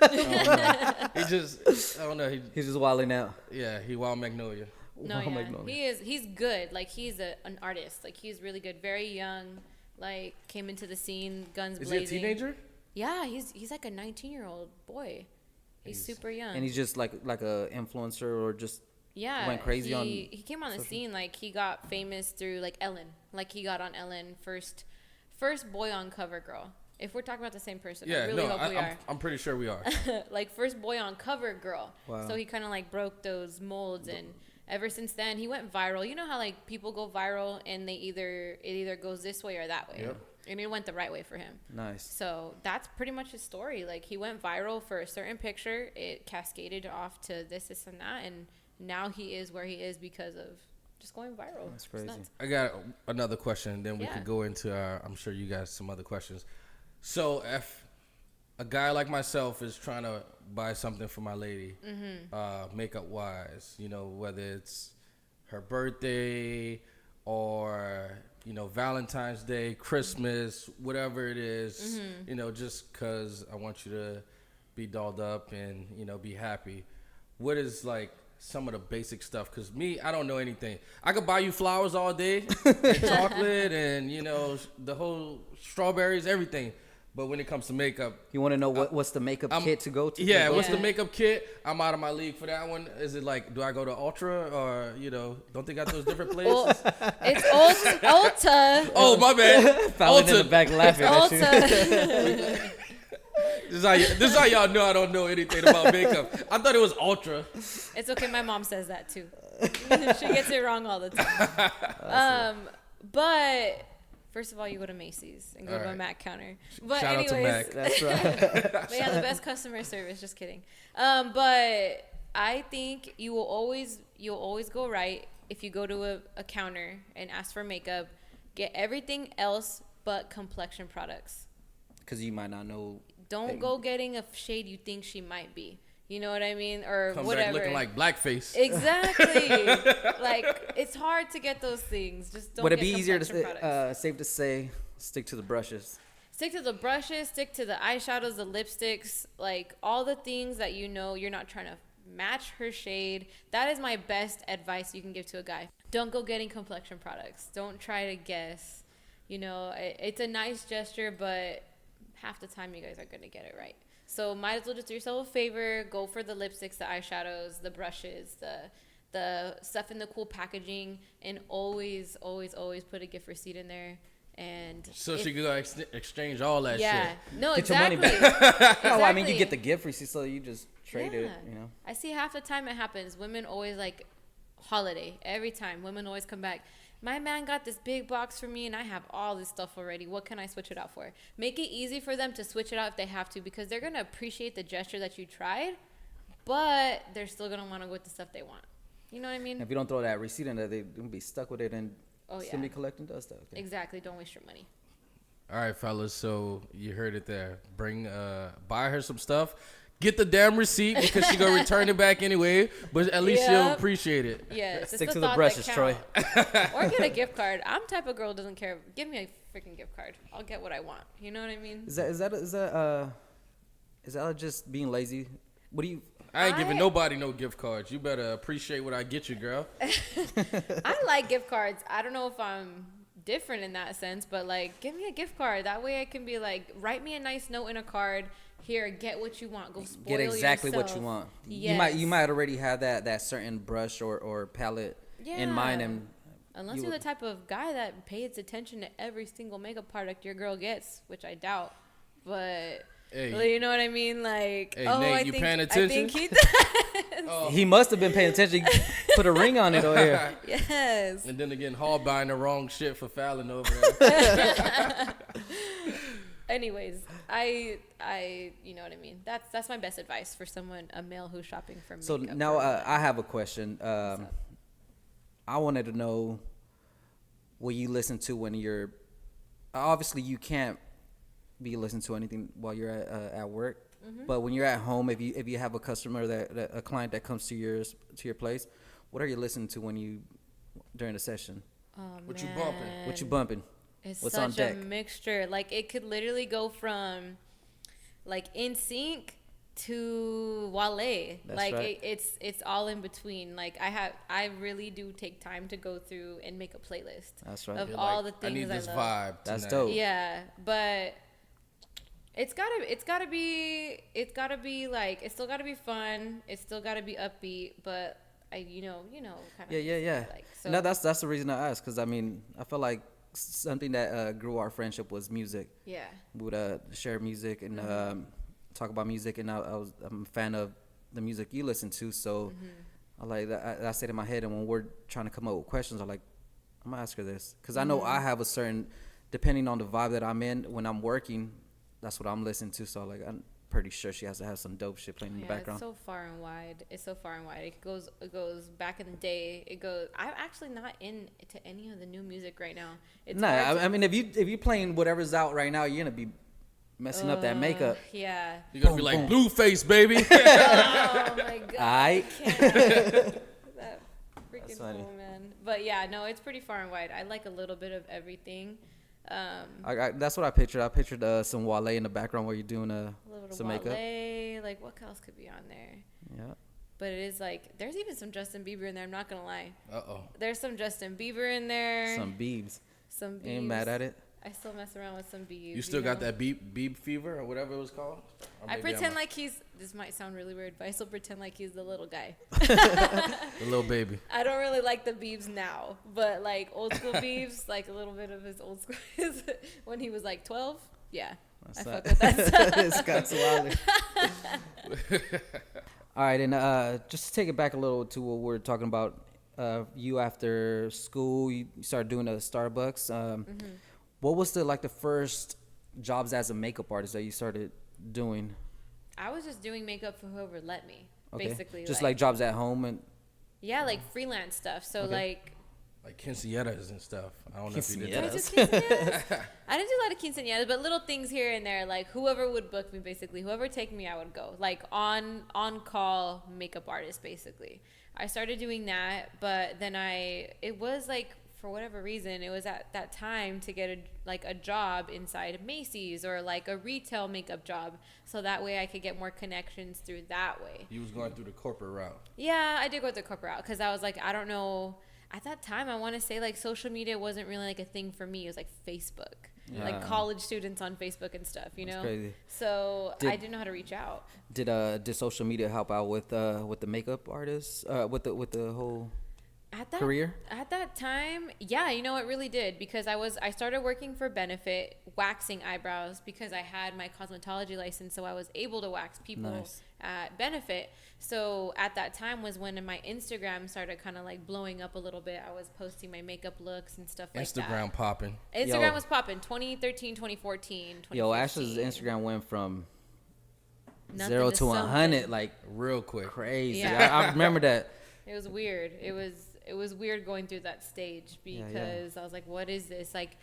I don't know. He just I don't know. He's just wilding out. He Wild Magnolia. no, Wild yeah, Magnolia. he's good. Like he's an artist. Like he's really good. Very young. Like came into the scene, guns Is blazing. he a teenager? Yeah, he's like a 19-year-old boy. He's super young. And he's just like a influencer or just yeah, went crazy on he came on the scene like he got famous through like Ellen. Like he got on Ellen first boy on cover girl. If we're talking about the same person, I Yeah, really no, hope we are. I'm pretty sure we are. Like first boy on cover girl. Wow. So he kind of like broke those molds, and ever since then he went viral. You know how like people go viral and it either goes this way or that way. Yep. And it went the right way for him. nice. So that's pretty much his story. Like he went viral for a certain picture, it cascaded off to this and that, and now he is where he is because of just going viral. That's It's crazy. nuts. I got another question, then we Yeah. could go into I'm sure you guys some other questions. So if a guy like myself is trying to buy something for my lady, makeup wise, whether it's her birthday or Valentine's Day, Christmas, whatever it is, just because I want you to be dolled up and be happy. What is like some of the basic stuff? Because me, I don't know anything. I could buy you flowers all day, and chocolate, and the whole strawberries, everything. But when it comes to makeup, You want to know what's the makeup kit to go to? yeah, to go what's to? the makeup kit? I'm out of my league for that one. Is it like, do I go to Ultra or don't they got those different places? Well, it's Ulta. Oh, my bad. Fallon in the Ulta. back laughing at you. Ulta. This is how y'all know I don't know anything about makeup. I thought it was Ultra. It's okay. My mom says that too. She gets it wrong all the time. But first of all, you go to Macy's and go to a Alright. Mac counter. But Shout out to anyways, Mac. That's right. but yeah, the best customer service. Just kidding. But I think you'll always go right if you go to a counter and ask for makeup. Get everything else but complexion products. Because you might not know. Don't go getting a shade you think she might be. You know what I mean? Or Comes whatever. back looking like blackface. Exactly. Like it's hard to get those things. Just don't. Would it get be easier complexion to products. safe to say stick to the brushes? Stick to the brushes. Stick to the eyeshadows, the lipsticks, like all the things that you're not trying to match her shade. That is my best advice you can give to a guy. Don't go getting complexion products. Don't try to guess. It's a nice gesture, but half the time you guys are gonna get it right. So might as well just do yourself a favor. Go for the lipsticks, the eyeshadows, the brushes, the stuff in the cool packaging, and always put a gift receipt in there. And So if- she could go exchange all that yeah, shit. no, Get your money exactly. No, I mean you Exactly. get the gift receipt, so you just trade it. Yeah. I see half the time it happens. Women always like holiday every time. Women always come back. My man got this big box for me and I have all this stuff already. What can I switch it out for? Make it easy for them to switch it out if they have to, because they're going to appreciate the gesture that you tried, but they're still going to want to go with the stuff they want. You know what I mean? If you don't throw that receipt in there, they're gonna be stuck with it and Oh, still be yeah. collecting dust out there. Exactly. Don't waste your money. All right, fellas. So you heard it there. Buy her some stuff. Get the damn receipt because she gonna return it back anyway. But at least she'll Yep. appreciate it. Yes. it's Stick to the thought that brushes, Troy. count. Or get a gift card. I'm the type of girl who doesn't care. Give me a freaking gift card. I'll get what I want. You know what I mean? Is that Is that just being lazy? What do you? I ain't giving I- nobody no gift cards. You better appreciate what I get you, girl. I like gift cards. I don't know if I'm different in that sense, but like, give me a gift card. That way I can be like, write me a nice note in a card. Here, get what you want. Go spoil Get exactly what yourself. you want. Yes. You might already have that certain brush or palette in mind, Yeah. and Unless you you're the would- type of guy that pays attention to every single makeup product your girl gets, which I doubt. But Hey. well, you know what I mean? Like, Hey, oh, Nate, I you think, paying I think attention? he does. he must have been paying attention. Put a ring on it over here. Yes. And then again, Hall buying the wrong shit for Fallon over there. Anyways, I, you know what I mean. That's my best advice for someone, a male who's shopping for makeup. So now I have a question. I wanted to know what you listen to when you're. Obviously, you can't be listening to anything while you're at work. Mm-hmm. But when you're at home, if you have a customer that a client that comes to your place, what are you listening to when you during the session? Oh, What you bumping? What you man. bumping? It's What's such on deck? a mixture. Like it could literally go from like NSYNC to Wale. That's like right. it's all in between. Like I really do take time to go through and make a playlist That's right. of You're all like, the I things need this love. vibe. That's tonight. dope. Yeah, but it's gotta be like it's still gotta be fun. It's still gotta be upbeat, but kind of Yeah. Like, so No, that's the reason I asked, because I mean I feel like something that grew our friendship was music. yeah. We would share music and talk about music, and I'm a fan of the music you listen to, so I like that. I said in my head, and when we're trying to come up with questions, I'm like, I'm gonna ask her this, because I know I have a certain, depending on the vibe that I'm in when I'm working, that's what I'm listening to. So like I'm pretty sure she has to have some dope shit playing in the background. It's so far and wide. It goes back in the day. I'm actually not into any of the new music right now. It's Nah, hard I mean if you playing whatever's out right now, you're gonna be messing up that makeup. Yeah. You're gonna be like Blueface, baby. Oh my god. Aight. I can't. That freaking That's funny. fool, man. But yeah, no, it's pretty far and wide. I like a little bit of everything. That's what I pictured. I pictured some Wale in the background while you're doing A little bit some of makeup. Wale, like what else could be on there? Yeah. But it is like there's even some Justin Bieber in there. I'm not gonna lie. Uh-oh. There's some Justin Bieber in there. Some beebs. Some Biebs. Ain't mad at it. I still mess around with some Biebs. You still got know? that beep fever or whatever it was called? Or I maybe pretend I'm like this might sound really weird, but I still pretend like he's the little guy. the little baby. I don't really like the Biebs now, but like old school Biebs, like a little bit of his old school when he was like 12. Yeah, I fuck with that stuff. It's got some Wale. All right, and just to take it back a little to what we're talking about, you after school, you started doing a Starbucks. What was the first jobs as a makeup artist that you started doing? I was just doing makeup for whoever let me, Okay. basically. Just like jobs at home and yeah, like freelance stuff. So Okay. Like quinceañeras and stuff. I don't know if you did Did I that. do quinceañeras? I didn't do a lot of quinceañeras, but little things here and there. Like whoever would book me, basically, whoever take me, I would go. Like on call makeup artist, basically. I started doing that, but then it was like for whatever reason, it was at that time to get a job inside Macy's or like a retail makeup job, so that way I could get more connections through that way. You was going through the corporate route. Yeah, I did go the corporate route because I was like, I don't know. At that time, I want to say like social media wasn't really like a thing for me. It was like Facebook, like Yeah. college students on Facebook and stuff, you That's know. crazy. So Did- I didn't know how to reach out. did social media help out with the makeup artists with the whole career? At that time, yeah, you know, it really did, because I started working for Benefit, waxing eyebrows, because I had my cosmetology license, so I was able to wax people Nice. at Benefit. So at that time was when my Instagram started kind of like blowing up a little bit. I was posting my makeup looks and stuff like that. Instagram popping. Instagram Yo. was popping 2013, 2014, 2015. Yo, Ashley's Instagram went from Nothing 0 to something. 100 like Real quick. crazy. Yeah. I remember that. It was weird. It was weird going through that stage, Yeah, because I was like, what is this? Like,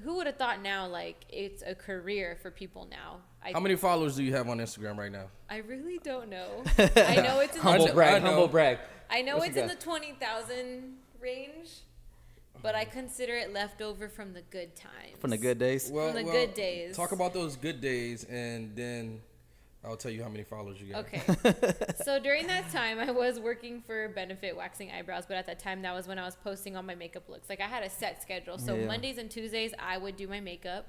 who would have thought now, like, it's a career for people now? How many followers do you have on Instagram right now? I really don't know. I know it's in Humble the, brag, I know. humble brag. I know What it's you in got? the 20,000 range, but I consider it leftover from the good times. From the good days. the good days. Talk about those good days, and then I'll tell you how many followers you got. Okay. So during that time, I was working for Benefit waxing eyebrows, but at that time, that was when I was posting all my makeup looks. Like I had a set schedule. So Yeah. Mondays and Tuesdays, I would do my makeup.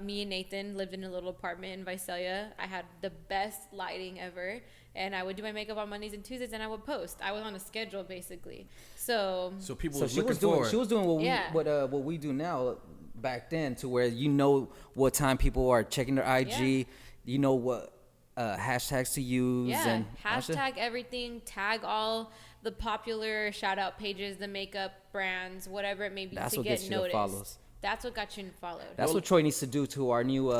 Me and Nathan lived in a little apartment in Visalia. I had the best lighting ever, and I would do my makeup on Mondays and Tuesdays, and I would post. I was on a schedule basically. So So people So was she looking was doing forward. she was doing what Yeah. what we do now back then, to where you know what time people are checking their IG, Yeah. you know what hashtags to use, yeah, and hashtag everything, tag all the popular shout out pages, the makeup brands, whatever it may be, That's to what get gets you the noticed. follows. That's what got you followed. That's what Troy needs to do to our new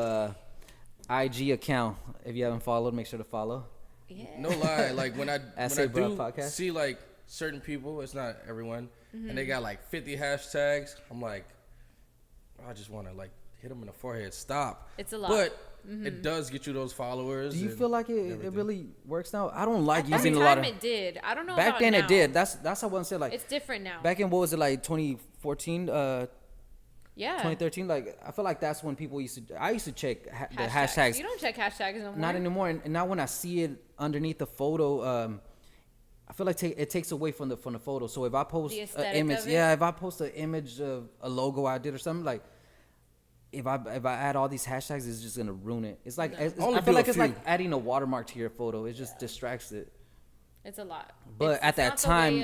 IG account. If you haven't followed, make sure to follow. Yeah. No lie, like when I Say Bro do Podcast. see like certain people, it's not everyone, and Mm-hmm. they got like 50 hashtags. I'm like, I just want to like hit them in the forehead. Stop. It's a lot. But it does get you those followers. Do you and feel like it everything. really works now? I don't like At the using a time lot of. it did. I don't know Back about then now. it did. That's how I want to say, like It's different now. back in, what was it, like 2014, yeah. 2013? Like I feel like that's when people used to. I used to check the Hashtags. hashtags. You don't check hashtags no more. Not anymore. And now when I see it underneath the photo, I feel like it takes away from the photo. So if I post The an aesthetic image, of it? yeah, if I post an image of a logo I did or something, like if I add all these hashtags, it's just gonna ruin it. It's like Only I do feel a like it's like few. adding a watermark to your photo. It just distracts it. It's a lot. But It's at that not the way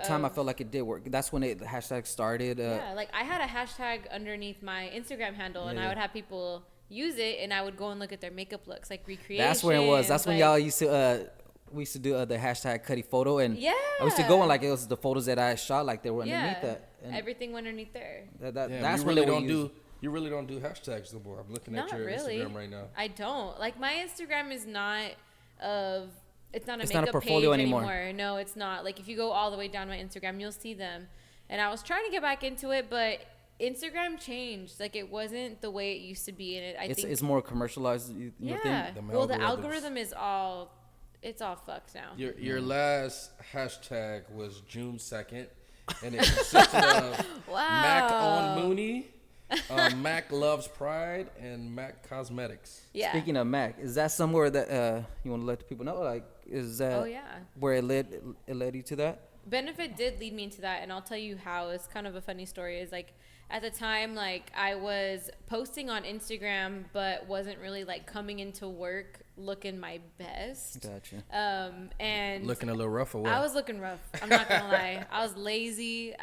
time, of- I felt like it did work. That's when the hashtag started. yeah, like I had a hashtag underneath my Instagram handle, and Yeah, I yeah. would have people use it, and I would go and look at their makeup looks, like recreations. That's where it was. That's when like- y'all used to. We used to do the hashtag Cuddy photo, and Yeah. I used to go on like it was the photos that I shot, like they were Yeah, underneath that. And everything went underneath there. Damn, that's you when really they would don't use. do. You really don't do hashtags no more. I'm looking at Not your really. Instagram right now. I don't. Like my Instagram is not of. It's not a It's not a makeup portfolio page anymore. No, it's not. Like if you go all the way down my Instagram, you'll see them. And I was trying to get back into it, but Instagram changed. Like it wasn't the way it used to be, and I think It's more commercialized. You yeah. think? Them Well, the algorithms. algorithm is all. It's all fucked now. Your last hashtag was June 2nd, and it consisted of Mac on Mooney, Mac loves Pride, and Mac Cosmetics. Yeah. Speaking of Mac, is that somewhere that you want to let the people know? Like, is that Oh, yeah. where it led you to that? Benefit did lead me into that, and I'll tell you how. It's kind of a funny story. Is like at the time, like I was posting on Instagram, but wasn't really like coming into work looking my best. Gotcha. And Looking a little rough or what? I was looking rough. I'm not gonna lie. I was lazy.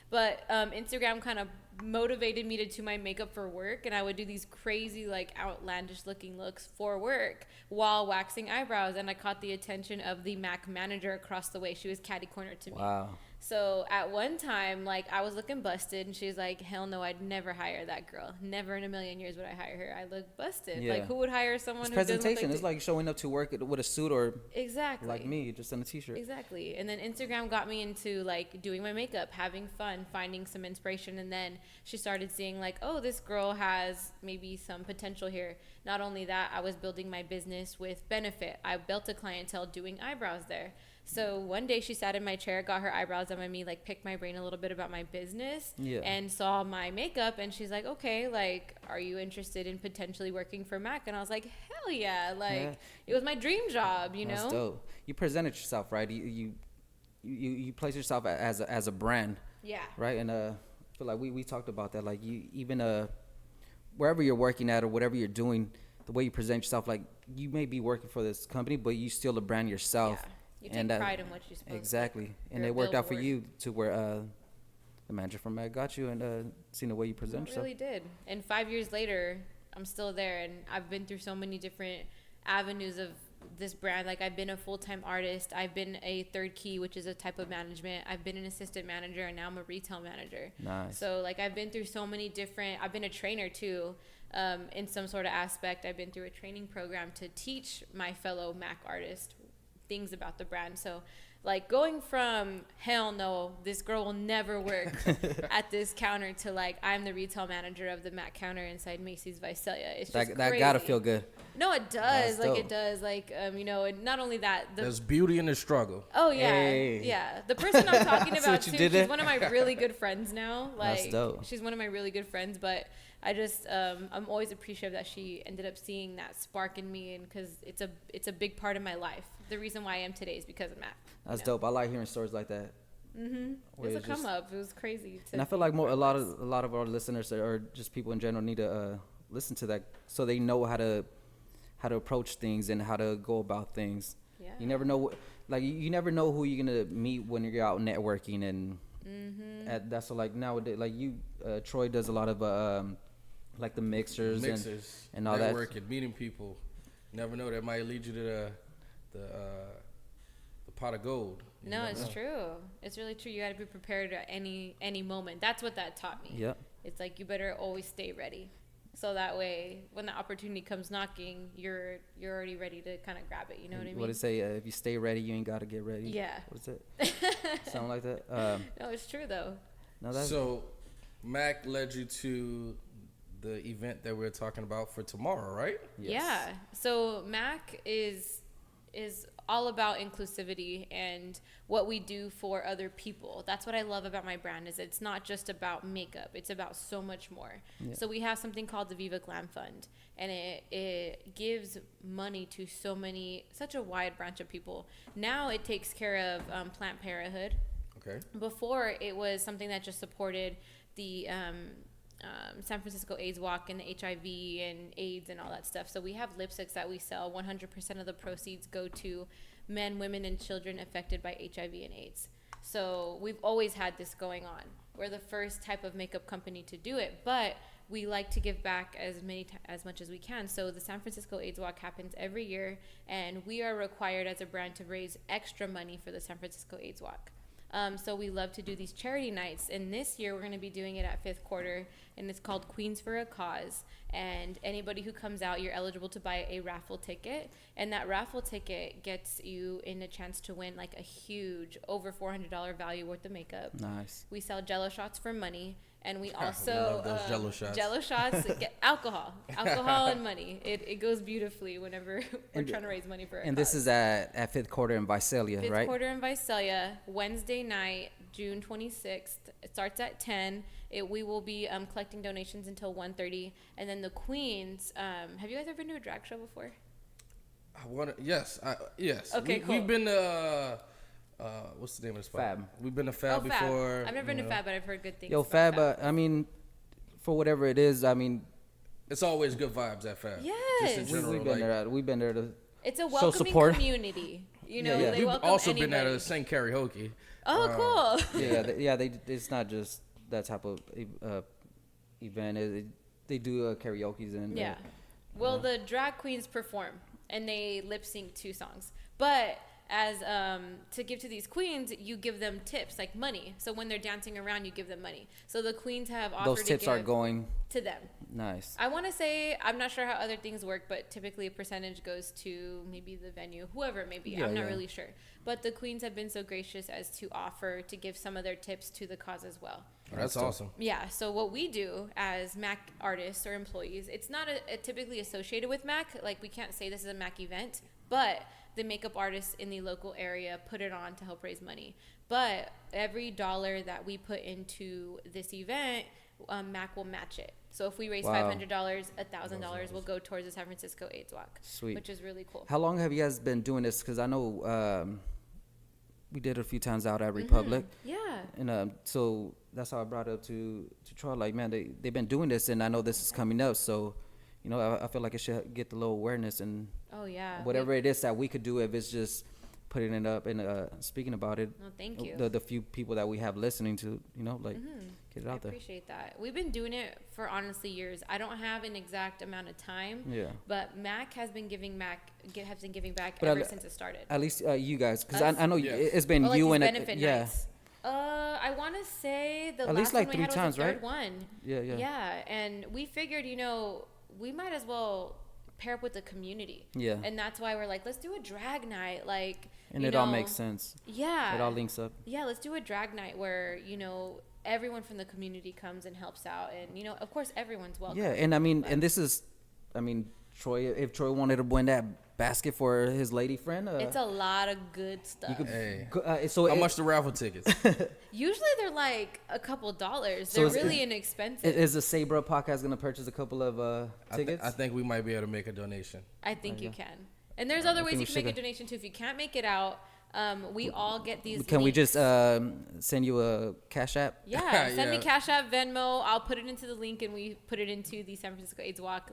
But Instagram kind of motivated me to do my makeup for work, and I would do these crazy, like outlandish looking looks for work while waxing eyebrows. And I caught the attention of the Mac manager across the way. She was catty corner to me. Wow. So at one time, like I was looking busted, and she was like, "Hell no, I'd never hire that girl. Never in a million years would I hire her. I look busted. Yeah. Like who would hire someone It's who doesn't presentation. look It's like showing up to work with a suit, or exactly like me, just in a t-shirt. Exactly. And then Instagram got me into like doing my makeup, having fun, finding some inspiration. And then she started seeing like, oh, this girl has maybe some potential here. Not only that, I was building my business with Benefit. I built a clientele doing eyebrows there. So one day she sat in my chair, got her eyebrows done by me, like picked my brain a little bit about my business, Yeah. and saw my makeup, and she's like, okay, like, are you interested in potentially working for Mac? And I was like, hell yeah, like Yeah. it was my dream job, you That's know? dope. You presented yourself, right? You place yourself as a brand, Yeah. right? And I feel like we talked about that. Like you even wherever you're working at or whatever you're doing, the way you present yourself, like you may be working for this company, but you still a brand yourself. Yeah. You take pride in what you're supposed to. Exactly. And You're a it worked out for billboard. you to where the manager from Mac got you, and seeing the way you present It yourself. really did. And 5 years later, I'm still there, and I've been through so many different avenues of this brand. Like I've been a full-time artist, I've been a third key, which is a type of management, I've been an assistant manager, and now I'm a retail manager. Nice. So like I've been through so many different. I've been a trainer too, in some sort of aspect. I've been through a training program to teach my fellow Mac artists things about the brand. So Like going from hell no, this girl will never work at this counter to like I'm the retail manager of the Mac counter inside Macy's Visalia. It's just That crazy. gotta feel good. No, it That's does. Like dope. it does. Like you know, and not only that, There's beauty in the struggle. oh yeah, Hey. yeah. The person I'm talking See about what you too, did she's there? one of my really good friends now. Like That's dope. she's one of my really good friends, but I just I'm always appreciative that she ended up seeing that spark in me, and because it's a big part of my life. The reason why I am today is because of Matt. That's dope. I like hearing stories like that. It was a come up. It was crazy. And I feel like a lot of our listeners or just people in general need to listen to that so they know how to approach things and how to go about things. Yeah. You never know, you never know who you're gonna meet when you're out networking, and that's like nowadays. Like Troy does a lot of like the mixers and all that. Networking, meeting people. You never know, that might lead you to the pot of gold. You No, never it's know. true. It's really true. You got to be prepared at any moment. That's what that taught me. Yep. It's like you better always stay ready, so that way when the opportunity comes knocking, you're already ready to kind of grab it. You know what I mean? What it say? If you stay ready, you ain't gotta get ready. Yeah. What's it? Something like that. No, it's true though. No, that's So, Mac led you to the event that we're talking about for tomorrow, right? Yes. Yeah. So Mac is all about inclusivity and what we do for other people. That's what I love about my brand, is it's not just about makeup. It's about so much more. Yeah. So we have something called the Viva Glam Fund, and it gives money to such a wide branch of people. Now it takes care of Planned Parenthood. Okay. Before, it was something that just supported the San Francisco AIDS Walk and the HIV and AIDS and all that stuff. So we have lipsticks that we sell. 100% of the proceeds go to men, women, and children affected by HIV and AIDS. So we've always had this going on. We're the first type of makeup company to do it, but we like to give back as much as we can. So the San Francisco AIDS Walk happens every year, and we are required as a brand to raise extra money for the San Francisco AIDS Walk. So we love to do these charity nights, and this year we're going to be doing it at Fifth Quarter, and it's called Queens for a Cause. And anybody who comes out, you're eligible to buy a raffle ticket, and that raffle ticket gets you in a chance to win like a huge over $400 value worth of makeup. nice. We sell Jello shots for money, and we We also love those Jell-O shots. Jello shots get alcohol and money. It goes beautifully whenever we're And- trying to raise money for a And this cause. is at Fifth Quarter in Visalia, Fifth right? Quarter in Visalia, Wednesday night, June 26th. It starts at 10. We will be collecting donations until 1:30. And then the Queens, have you guys ever been to a drag show before? I want to. Yes. Yes. Okay, cool. We've been to. What's the name of the spot? Fab. We've been to Fab before. I've never been you to know. Fab, but I've heard good things. Yo, about Fab, I mean, for whatever it is, I mean, It's always good vibes at Fab. Just in Yes. general. we've been there. We've been there to. It's a show welcoming support. community. You know, Yeah, yeah. they We've welcome also anybody. been at a sing karaoke. Oh, cool. They it's not just that type of event. They do karaoke's and Yeah. Well, the drag queens perform and they lip sync 2 songs. But as to give to these queens, you give them tips like money. So when they're dancing around, you give them money. So the queens have offered those tips to are give going to them. nice. I want to say, I'm not sure how other things work, but typically a percentage goes to maybe the venue, whoever it may be. Yeah, I'm not yeah. really sure. But the queens have been so gracious as to offer to give some of their tips to the cause as well. That's dope. awesome. Yeah, so what we do as Mac artists or employees, it's not a typically associated with Mac. Like, we can't say this is a Mac event, but the makeup artists in the local area put it on to help raise money. But every dollar that we put into this event, Mac will match it. So if we raise Wow. $500, $1,000 will go towards the San Francisco AIDS Walk. Sweet. Which is really cool. How long have you guys been doing this? Because I know we did it a few times out at Republic. Yeah. And so that's how I brought it up to Troy. Like, man, they've been doing this, and I know this is coming up. So, you know, I feel like it should get the little awareness and Oh, yeah. whatever it is that we could do. If it's just putting it up and speaking about it, No, thank you. the few people that we have listening to, you know, like get it I out there. appreciate that. We've been doing it for honestly years. I don't have an exact amount of time. Yeah. But Mac has been giving back But ever I- since it started. At least you guys, because Us? I know Yes. it's been Oh, like you these and benefit yeah, nights. I want to say the At last least like one we 3 had times, was the right? third one. yeah. Yeah, and we figured, we might as well pair up with the community. Yeah. And that's why we're like, let's do a drag night. Like, And you it all know, makes sense. Yeah. It all links up. Yeah, let's do a drag night where, you know, everyone from the community comes and helps out. And, you know, of course, everyone's welcome. Yeah, and I mean, but- and this is, I mean, Troy, if Troy wanted to win that basket for his lady friend, it's a lot of good stuff. you could, Hey. so How it- much the raffle tickets? Usually they're like a couple dollars. So They're is- really inexpensive. is the Sabra podcast going to purchase a couple of tickets? I think we might be able to make a donation. I think you can. And there's other ways think you we can make a should- donation too. If you can't make it out, we all get these. Can we links. just send you a Cash App? Yeah, send me Yeah. Cash App, Venmo. I'll put it into the link, and we put it into the San Francisco AIDS Walk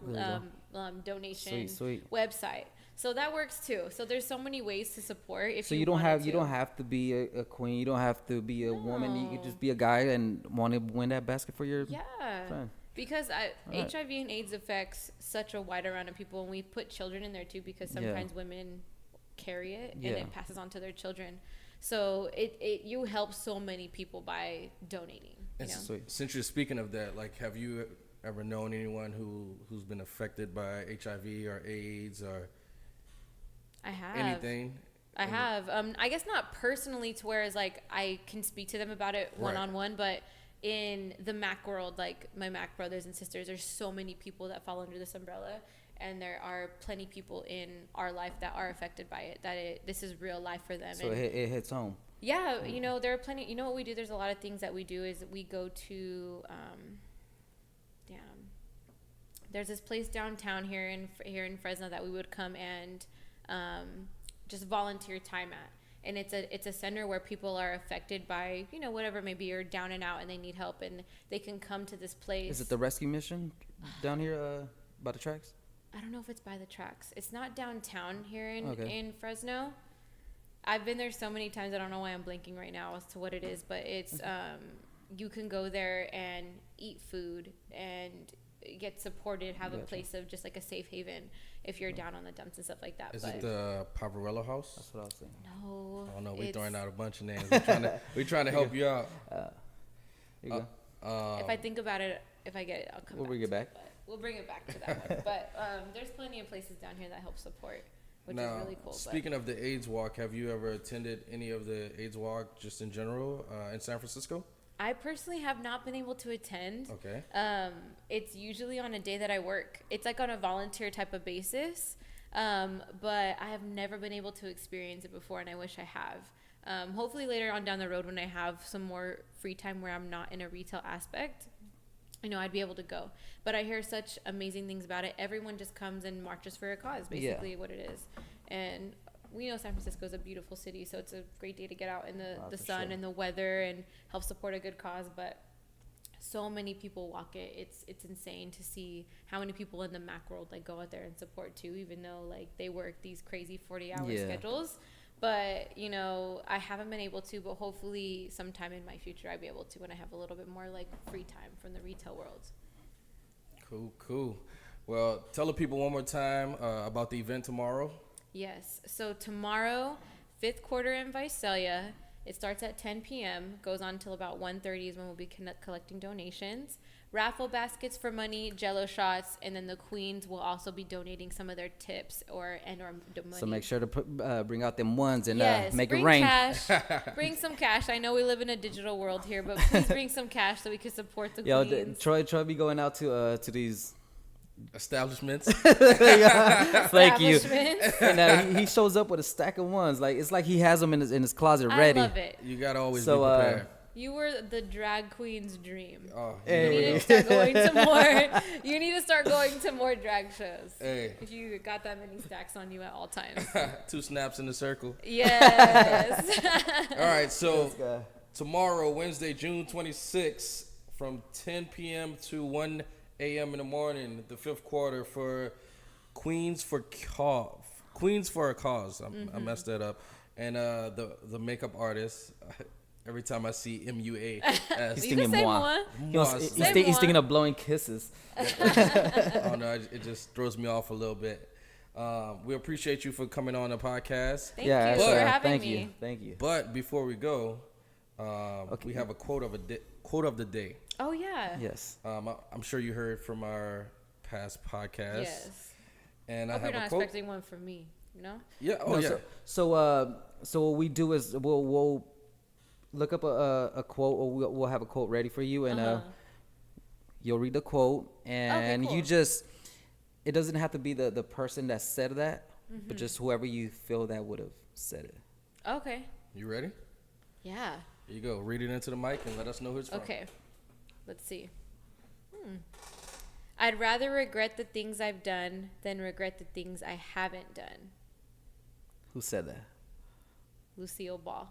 donation Sweet. website. So that works too. So there's so many ways to support. If So you you don't wanted have you to. don't have to be a queen. You don't have to be a woman. You could No. just be a guy and want to win that basket for your Yeah. friend. Because right. HIV and AIDS affects such a wide amount of people, and we put children in there too because Yeah. sometimes women carry it and Yeah. it passes on to their children. So you help so many people by donating. You know? Sweet. Since you're speaking of that, like, have you ever known anyone who's been affected by HIV or AIDS or I have. anything? I have. I guess not personally to where it's like I can speak to them about it one on one, but in the Mac world, like my Mac brothers and sisters, there's so many people that fall under this umbrella, and there are plenty people in our life that are affected by it. This is real life for them. So and it hits home. yeah, you know, there are plenty. You know what we do? There's a lot of things that we do. Is we go to, there's this place downtown here in Fresno that we would come and just volunteer time at, and it's a center where people are affected by, you know, whatever, maybe you're down and out and they need help, and they can come to this place. Is it the rescue mission down here by the tracks? I don't know if it's by the tracks. It's not downtown here Okay. in Fresno. I've been there so many times. I don't know why I'm blanking right now as to what it is, but it's you can go there and eat food and get supported, have a Gotcha. place of just like a safe haven if you're down on the dumps and stuff like that. Is but it the Pavarello House? That's what I was saying. no, I don't know. We're it's- throwing out a bunch of names. We're trying to help you out. There you go. if I think about it, if I get it, I'll come. We'll back bring it to back. But we'll bring it back to that one. But there's plenty of places down here that help support, which Now, is really cool. speaking of the AIDS Walk, have you ever attended any of the AIDS Walk just in general in San Francisco? I personally have not been able to attend. Okay. It's usually on a day that I work. It's like on a volunteer type of basis. But I have never been able to experience it before, and I wish I have. Hopefully later on down the road when I have some more free time where I'm not in a retail aspect, you know, I'd be able to go. But I hear such amazing things about it. Everyone just comes and marches for a cause, basically what it is. And we know San Francisco is a beautiful city, so it's a great day to get out in the For sun sure. and the weather and help support a good cause. But so many people walk it. It's insane to see how many people in the Mac world like go out there and support too, even though like they work these crazy 40-hour Yeah. schedules. But you know, I haven't been able to, but hopefully sometime in my future I'll be able to when I have a little bit more like free time from the retail world. Cool. Well, tell the people one more time about the event tomorrow. Yes. So tomorrow, fifth quarter in Visalia. It starts at 10 p.m. Goes on till about 1:30 is when we'll be collecting donations. Raffle baskets for money, Jello shots, and then the queens will also be donating some of their tips or money. So make sure to bring out them ones and Yes, make bring it rain. cash. Bring some cash. I know we live in a digital world here, but please bring some cash so we can support the Yo, queens. Troy be going out to these. Establishments. Thank you. Establishments. And he shows up with a stack of ones. Like it's like he has them in his closet ready. I love it. You gotta always So, be prepared. You were the drag queen's dream. Oh, Hey. You need to start going to more. You need to start going to more drag shows. Hey. If you got that many stacks on you at all times. 2 snaps in the circle. Yes. All right, so This guy. tomorrow, Wednesday, June 26th, from 10 p.m. to 1 a.m. in the morning, the fifth quarter for Queens for a Cause. I messed that up. And the makeup artist, every time I see MUA, He's You can thinking say moi. moi. He wants- Moi, he's Say he's moi. thinking of blowing kisses. oh no, it just throws me off a little bit. We appreciate you for coming on the podcast. Thank you for having thank me. you. Thank you. But before we go, we have a quote of the day. Oh, yeah. Yes. I'm sure you heard from our past podcast. Yes. And I Hope you're have not a quote. expecting one from me. You know? Yeah. Oh No, yeah. So what we do is we'll look up a quote, or we'll have a quote ready for you, and you'll read the quote, and cool. you just, it doesn't have to be the person that said that, but just whoever you feel that would have said it. Okay. You ready? Yeah. Here you go. Read it into the mic and let us know who it's from. Okay. Let's see. I'd rather regret the things I've done than regret the things I haven't done. Who said that? Lucille Ball.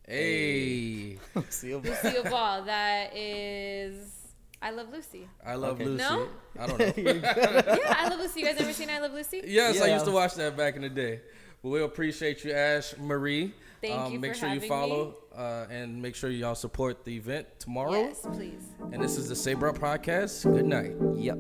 Hey. Lucille. Lucille Ball. That is I Love Lucy. I Love Okay. Lucy. No? I don't know. Yeah, I Love Lucy. You guys ever seen I Love Lucy? Yes, I Yeah. used to watch that back in the day. But we appreciate you, Ash Marie. Thank you Make for sure you having follow and make sure y'all support the event tomorrow. Yes, please. And this is the Sabre Podcast. Good night. Yep.